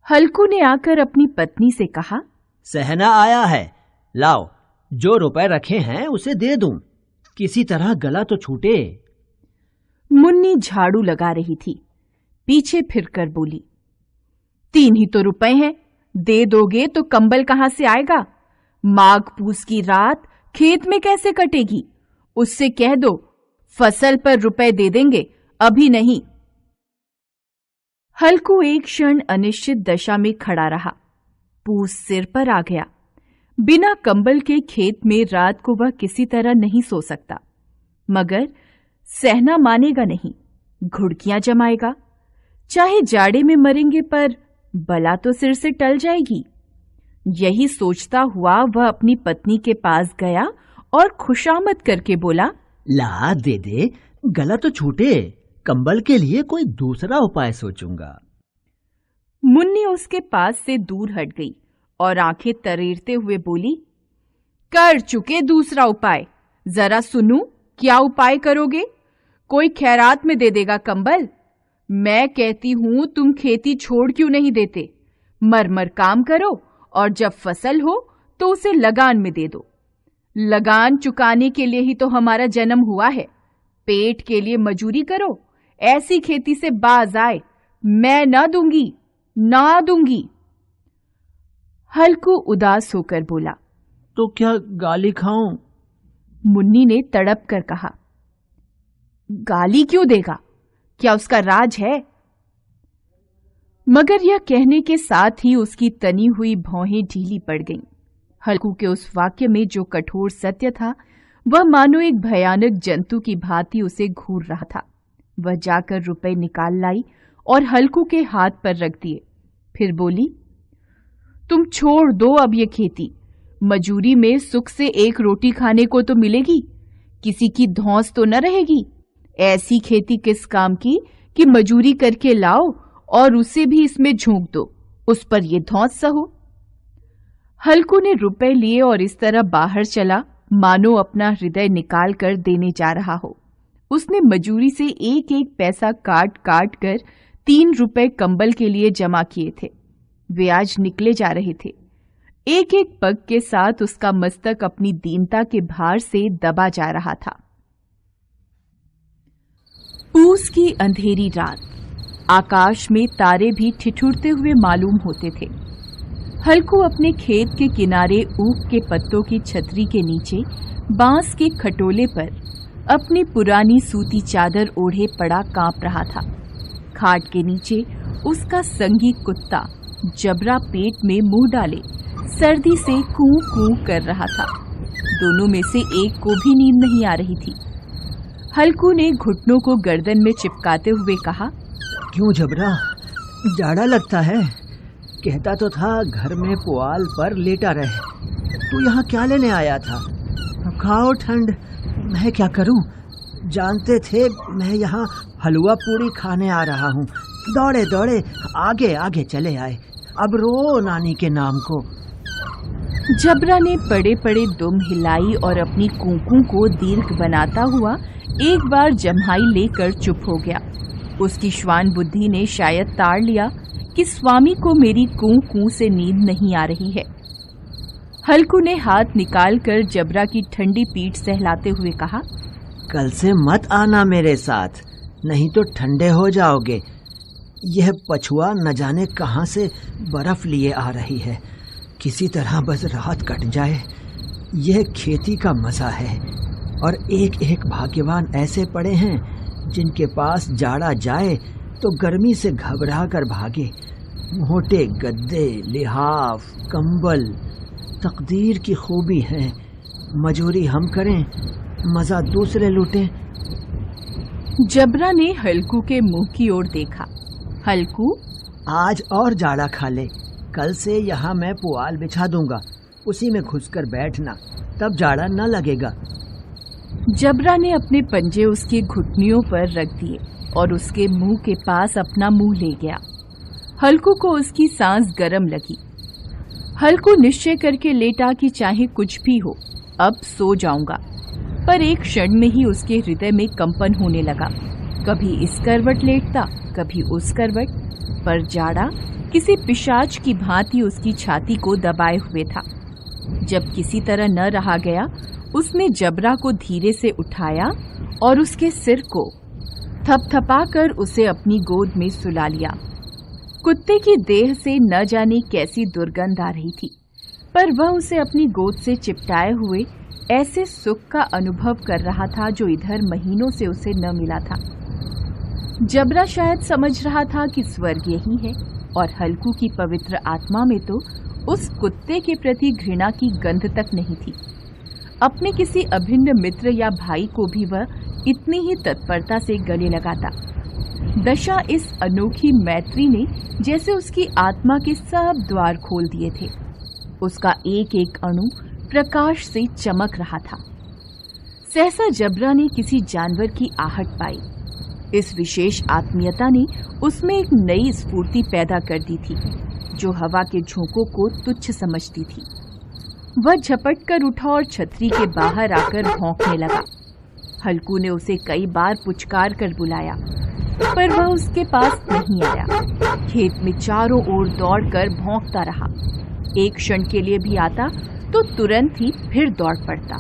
हल्कू ने आकर अपनी पत्नी से कहा, सहना आया है, लाओ जो रुपए रखे हैं उसे दे दूं, किसी तरह गला तो छूटे। मुन्नी झाड़ू लगा रही थी, पीछे फिरकर बोली, 3 ही तो रुपए हैं, दे दोगे तो कंबल कहां से आएगा? माघ पूस की रात खेत में कैसे कटेगी? उससे कह दो फसल पर रुपए दे देंगे, अभी नहीं। हल्कू एक क्षण अनिश्चित दशा में खड़ा रहा। पूस सिर पर आ गया। बिना कंबल के खेत में रात को वह किसी तरह नहीं सो सकता, मगर सहना मानेगा नहीं, घुड़कियां जमाएगा। चाहे जाड़े में मरेंगे पर बला तो सिर से टल जाएगी। यही सोचता हुआ वह अपनी पत्नी के पास गया और खुशामद करके बोला, ला दे दे, गला तो छूटे, कंबल के लिए कोई दूसरा उपाय सोचूंगा। मुन्नी उसके पास से दूर हट गई और आंखें तरेरते हुए बोली, कर चुके दूसरा उपाय, जरा सुनूं क्या उपाय करोगे? कोई खैरात में दे देगा कंबल? मैं कहती हूं तुम खेती छोड़ क्यों नहीं देते? मर काम करो और जब फसल हो तो उसे लगान में दे दो। लगान चुकाने के लिए ही तो हमारा जन्म हुआ है। पेट के लिए मजूरी करो, ऐसी खेती से बाज आए। मैं ना दूंगी। हल्कू उदास होकर बोला, तो क्या गाली खाऊं? मुन्नी ने तड़प कर कहा, गाली क्यों देगा? क्या उसका राज है? मगर यह कहने के साथ ही उसकी तनी हुई भौहें ढीली पड़ गईं। हल्कू के उस वाक्य में जो कठोर सत्य था, वह मानो एक भयानक जंतु की भांति उसे घूर रहा था। वह जाकर रुपए निकाल लाई और हल्कू के हाथ पर रख दिए। फिर बोली, तुम छोड़ दो अब ये खेती। मजूरी में सुख से 1 रोटी खाने को तो मिलेगी, किसी की धौंस तो न रहेगी। ऐसी खेती किस काम की कि मजूरी करके लाओ और उसे भी इसमें झोंक दो, उस पर ये धौंस सहो। हल्कू ने रुपए लिए और इस तरह बाहर चला मानो अपना हृदय निकाल कर देने जा रहा हो। उसने मजूरी से 1-1 पैसा काट कर 3 रुपए कंबल के लिए जमा किए थे। वे आज निकले जा रहे थे। एक पग के साथ उसका मस्तक अपनी दीनता के भार से दबा जा रहा था। पूस की अंधेरी रात, आकाश में तारे भी ठिठुरते हुए मालूम होते थे। हल्कू अपने खेत के किनारे ऊख के पत्तों की छतरी के नीचे बांस के खटोले पर अपनी पुरानी सूती चादर ओढ़े पड़ा कांप रहा था। खाट के नीचे उसका संगी कुत्ता जबरा पेट में मुंह डाले सर्दी से कूं कूं कर रहा था। दोनों में से एक को भी नींद नहीं आ रही थी। हल्कू ने घुटनों को गर्दन में चिपकाते हुए कहा, क्यों जबरा, जाड़ा लगता है? कहता तो था घर में पुआल पर लेटा रहे। तू यहाँ क्या लेने आया था? खाओ ठंड, मैं क्या करूं? जानते थे मैं यहाँ हलवा पूरी खाने आ रहा हूँ। दौड़े दौड़े आगे आगे चले आए। अब रो नानी के नाम को। जबरा ने पड़े पड़े दुम हिलाई और अपनी कूकू को दीर्घ बनाता हुआ एक बार जम्हाई लेकर चुप हो गया। उसकी श्वान बुद्धि ने शायद ताड़ लिया कि स्वामी को मेरी कूं से नींद नहीं आ रही है। हल्कू ने हाथ निकालकर जबरा की ठंडी पीठ सहलाते हुए कहा, कल से मत आना मेरे साथ, नहीं तो ठंडे हो जाओगे। यह पछुआ न जाने कहां से बर्फ लिए आ रही है। किसी तरह बस रात कट जाए। यह खेती का मजा है। और एक एक भाग्यवान ऐसे पड़े हैं जिनके पास जाड़ा जाए तो गर्मी से घबरा कर भागे। मोटे गद्दे, लिहाफ, कंबल तकदीर की खूबी है। मजूरी हम करें, मजा दूसरे लूटें। जबरा ने हल्कू के मुंह की ओर देखा। हल्कू, आज और जाड़ा खा ले। कल से यहाँ मैं पुआल बिछा दूंगा, उसी में घुसकर बैठना, तब जाड़ा न लगेगा। जबरा ने अपने पंजे उसके घुटनियों पर रख दिए और उसके मुंह के पास अपना मुंह ले गया। हल्कू को उसकी सांस गर्म लगी। हल्कू निश्चय करके लेटा कि चाहे कुछ भी हो, अब सो जाऊंगा। पर एक क्षण में ही उसके हृदय में कंपन होने लगा। कभी इस करवट लेटता, कभी उस करवट, पर जाड़ा किसी पिशाच की भांति उसकी छाती को दबाए हुए था। जब किसी तरह न रहा गया, उसने जबरा को धीरे से उठाया और उसके सिर को थपथपाकर उसे अपनी गोद में सुला लिया। कुत्ते की देह से न जाने कैसी दुर्गंध आ रही थी, पर वह उसे अपनी गोद से चिपटाए हुए ऐसे सुख का अनुभव कर रहा था जो इधर महीनों से उसे न मिला था। जबरा शायद समझ रहा था कि स्वर्ग यही है, और हल्कू की पवित्र आत्मा में तो उस कुत्ते के प्रति घृणा की गंध तक नहीं थी। अपने किसी अभिन्न मित्र या भाई को भी वह इतनी ही तत्परता से गले लगाता। दशा इस अनोखी मैत्री ने जैसे उसकी आत्मा के सब द्वार खोल दिए थे। उसका एक एक अणु प्रकाश से चमक रहा था। सहसा जबरा ने किसी जानवर की आहट पाई। इस विशेष आत्मीयता ने उसमें एक नई स्फूर्ति पैदा कर दी थी, जो हवा के झोंकों को तुच्छ समझती थी। वह झपट कर उठा और छतरी के बाहर आकर भौंकने लगा। हल्कू ने उसे कई बार पुचकार कर बुलाया, पर वह उसके पास नहीं आया। खेत में चारों ओर दौड़कर भौंकता रहा। एक क्षण के लिए भी आता तो तुरंत ही फिर दौड़ पड़ता।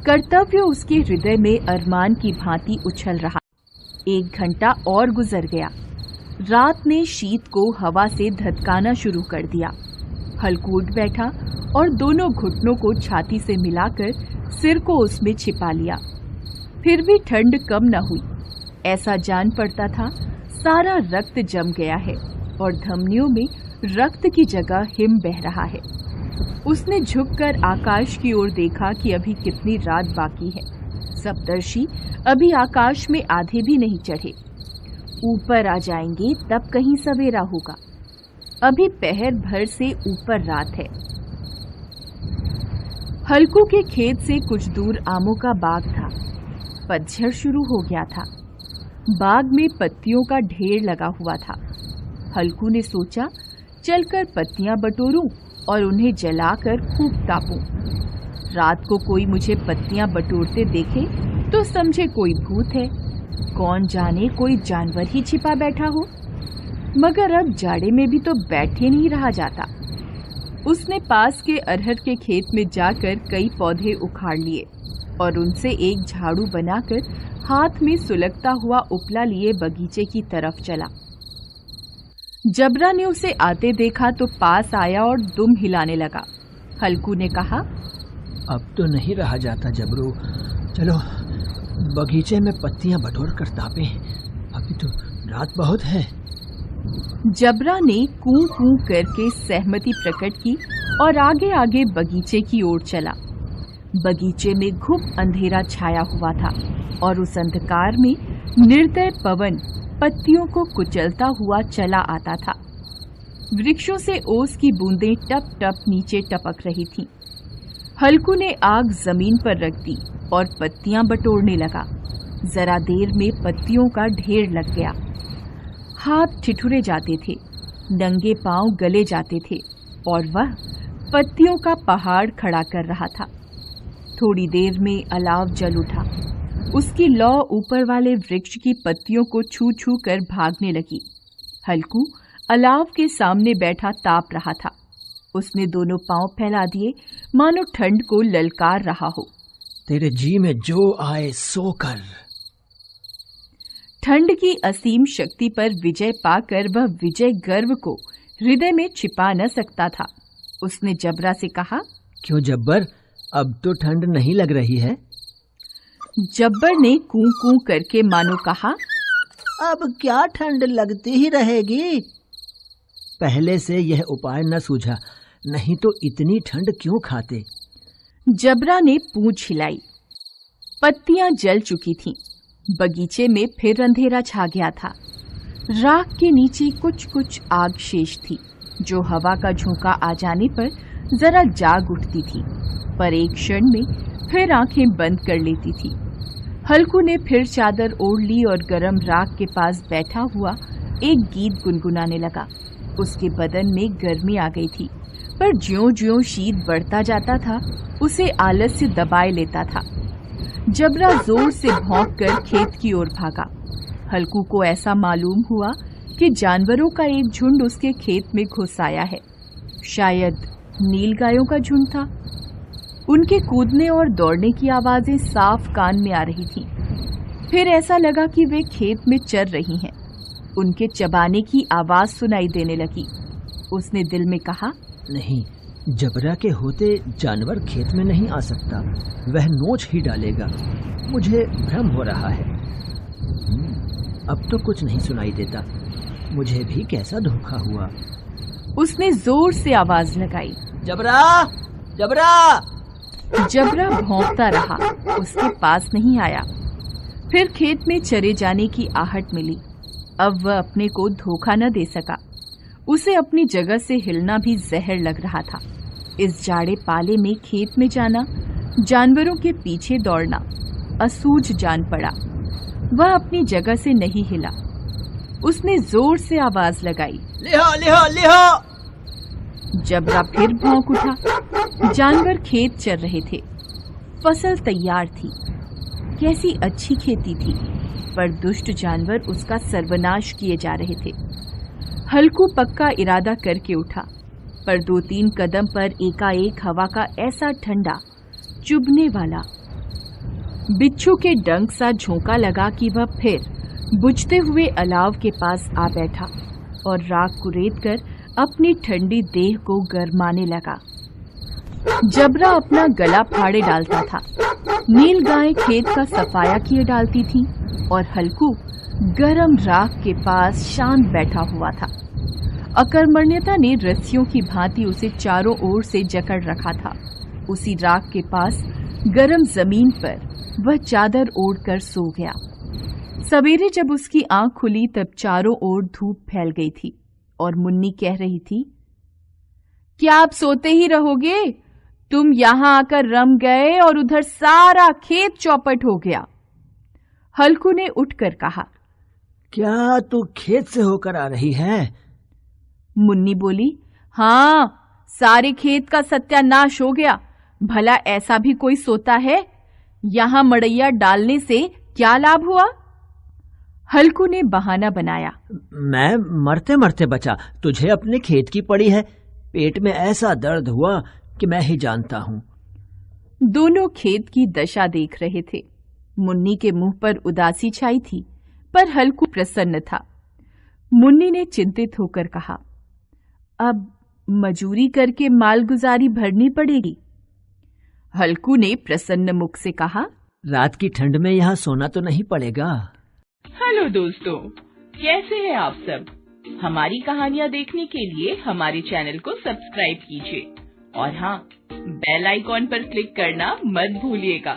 कर्तव्य उसके हृदय में अरमान की भांति उछल रहा। 1 घंटा और गुजर गया। रात ने शीत को हवा से धधकाना शुरू कर दिया। हल्कू उठ बैठा और दोनों घुटनों को छाती से मिलाकर सिर को उसमें छिपा लिया। फिर भी ठंड कम न हुई। ऐसा जान पड़ता था सारा रक्त जम गया है और धमनियों में रक्त की जगह हिम बह रहा है। उसने झुककर आकाश की ओर देखा कि अभी कितनी रात बाकी है। सप्तर्षि अभी आकाश में आधे भी नहीं चढ़े। ऊपर आ जाएंगे तब कहीं सवेरा होगा। अभी पहर भर से ऊपर रात है। हल्कू के खेत से कुछ दूर आमों का बाग था। पतझड़ शुरू हो गया था। बाग में पत्तियों का ढेर लगा हुआ था। हल्कू ने सोचा चलकर पत्तियां बटोरूं और उन्हें जलाकर खूब तापूं। रात को कोई मुझे पत्तियां बटोरते देखे तो समझे कोई भूत है। कौन जाने कोई जानवर ही छिपा बैठा हो। मगर अब जाड़े में भी तो बैठे नहीं रहा जाता। उसने पास के अरहर के खेत में जाकर कई पौधे उखाड़ लिए और उनसे एक झाड़ू बनाकर हाथ में सुलगता हुआ उपला लिए बगीचे की तरफ चला। जबरा ने उसे आते देखा तो पास आया और दुम हिलाने लगा। हल्कू ने कहा, अब तो नहीं रहा जाता जबरू, चलो बगीचे में पत्तियां बटोर कर तापें। अभी तो रात बहुत है। जबरा ने कूं कूं करके सहमति प्रकट की और आगे आगे बगीचे की ओर चला। बगीचे में घुप अंधेरा छाया हुआ था और उस अंधकार में निर्दय पवन पत्तियों को कुचलता हुआ चला आता था। वृक्षों से ओस की बूंदें टप टप नीचे टपक रही थीं। हल्कू ने आग जमीन पर रख दी और पत्तियां बटोरने लगा। जरा देर में पत्तियों का ढेर लग गया। हाथ ठिठुरे जाते थे, नंगे पांव गले जाते थे और वह पत्तियों का पहाड़ खड़ा कर रहा था। थोड़ी देर में अलाव जल उठा। उसकी लौ ऊपर वाले वृक्ष की पत्तियों को छू छू कर भागने लगी। हल्कू अलाव के सामने बैठा ताप रहा था। उसने दोनों पांव फैला दिए मानो ठंड को ललकार रहा हो। तेरे जी में जो आए सो कर। ठंड की असीम शक्ति पर विजय पाकर वह विजय गर्व को हृदय में छिपा न सकता था। उसने जबरा से कहा, क्यों जब्बर, अब तो ठंड नहीं लग रही है? जब्बर ने कूं कूं करके मानो कहा, अब क्या ठंड लगती ही रहेगी। पहले से यह उपाय न सूझा, नहीं तो इतनी ठंड क्यों खाते। जबरा ने पूंछ हिलाई। पत्तियां जल चुकी थीं। बगीचे में फिर अंधेरा छा गया था। राख के नीचे कुछ कुछ आग शेष थी, जो हवा का झोंका आ जाने पर जरा जाग उठती थी, पर एक क्षण में फिर आंखें बंद कर लेती थी। हल्कू ने फिर चादर ओढ़ ली और गरम राख के पास बैठा हुआ एक गीत गुनगुनाने लगा। उसके बदन में गर्मी आ गई थी, पर ज्यों-ज्यों शीत बढ़ता जाता था उसे आलस्य दबाए लेता था। जबरा जोर से भौंककर खेत की ओर भागा। हल्कू को ऐसा मालूम हुआ कि जानवरों का एक झुंड उसके खेत में घुस आया है। शायद नीलगायों का झुंड था। उनके कूदने और दौड़ने की आवाजें साफ कान में आ रही थीं। फिर ऐसा लगा कि वे खेत में चर रही हैं। उनके चबाने की आवाज सुनाई देने लगी। उसने दिल में कहा, नहीं, जबरा के होते जानवर खेत में नहीं आ सकता। वह नोच ही डालेगा। मुझे भ्रम हो रहा है। अब तो कुछ नहीं सुनाई देता। मुझे भी कैसा धोखा हुआ। उसने जोर से आवाज लगाई, जबरा, जबरा। जबरा भौंकता रहा, उसके पास नहीं आया। फिर खेत में चरे जाने की आहट मिली। अब वह अपने को धोखा न दे सका। उसे अपनी जगह से हिलना भी जहर लग रहा था। इस जाड़े पाले में खेत में जाना, जानवरों के पीछे दौड़ना असूझ जान पड़ा। वह अपनी जगह से नहीं हिला। उसने जोर से आवाज लगाई, लिहो, लिहो, लिहो। जबरा फिर भौंक उठा। जानवर खेत चर रहे थे। फसल तैयार थी। कैसी अच्छी खेती थी, पर दुष्ट जानवर उसका सर्वनाश किए जा रहे थे। हल्कू पक्का इरादा करके उठा, पर 2-3 कदम पर एकाएक हवा का ऐसा ठंडा, चुभने वाला, बिच्छू के डंक सा झोंका लगा कि वह फिर बुझते हुए अलाव के पास आ बैठा और राख को रेत कर अपनी ठंडी देह को गरमाने लगा। जबरा अपना गला फाड़े डालता था। नीलगाय खेत का सफाया किए डालती थी और हल्कू गरम राख के पास शांत बैठा हुआ था। अकर्मण्यता ने रस्सियों की भांति उसे चारों ओर से जकड़ रखा था। उसी राख के पास गरम जमीन पर वह चादर ओढ़कर सो गया। सवेरे जब उसकी आंख खुली तब चारों ओर धूप फैल गई थी और मुन्नी कह रही थी, क्या आप सोते ही रहोगे? तुम यहां आकर रम गए और उधर सारा खेत चौपट हो गया। हल्कू ने उठकर कहा, क्या तू खेत से होकर आ रही है? मुन्नी बोली, हां, सारे खेत का सत्यानाश हो गया। भला ऐसा भी कोई सोता है? यहां मड़ैया डालने से क्या लाभ हुआ? हल्कू ने बहाना बनाया, मैं मरते मरते बचा। तुझे अपने खेत की पड़ी है। पेट में ऐसा दर्द हुआ कि मैं ही जानता हूं। दोनों खेत की दशा देख रहे थे। मुन्नी के मुंह पर उदासी छाई थी, पर हल्कू प्रसन्न था। मुन्नी ने चिंतित होकर कहा, अब मजूरी करके मालगुजारी भरनी पड़ेगी। हल्कू ने प्रसन्न मुख से कहा, रात की ठंड में यहाँ सोना तो नहीं पड़ेगा। हेलो दोस्तों, कैसे हैं आप सब? हमारी कहानियाँ देखने के लिए हमारे चैनल को सब्सक्राइब कीजिए और हाँ, बेल आइकॉन पर क्लिक करना मत भूलिएगा।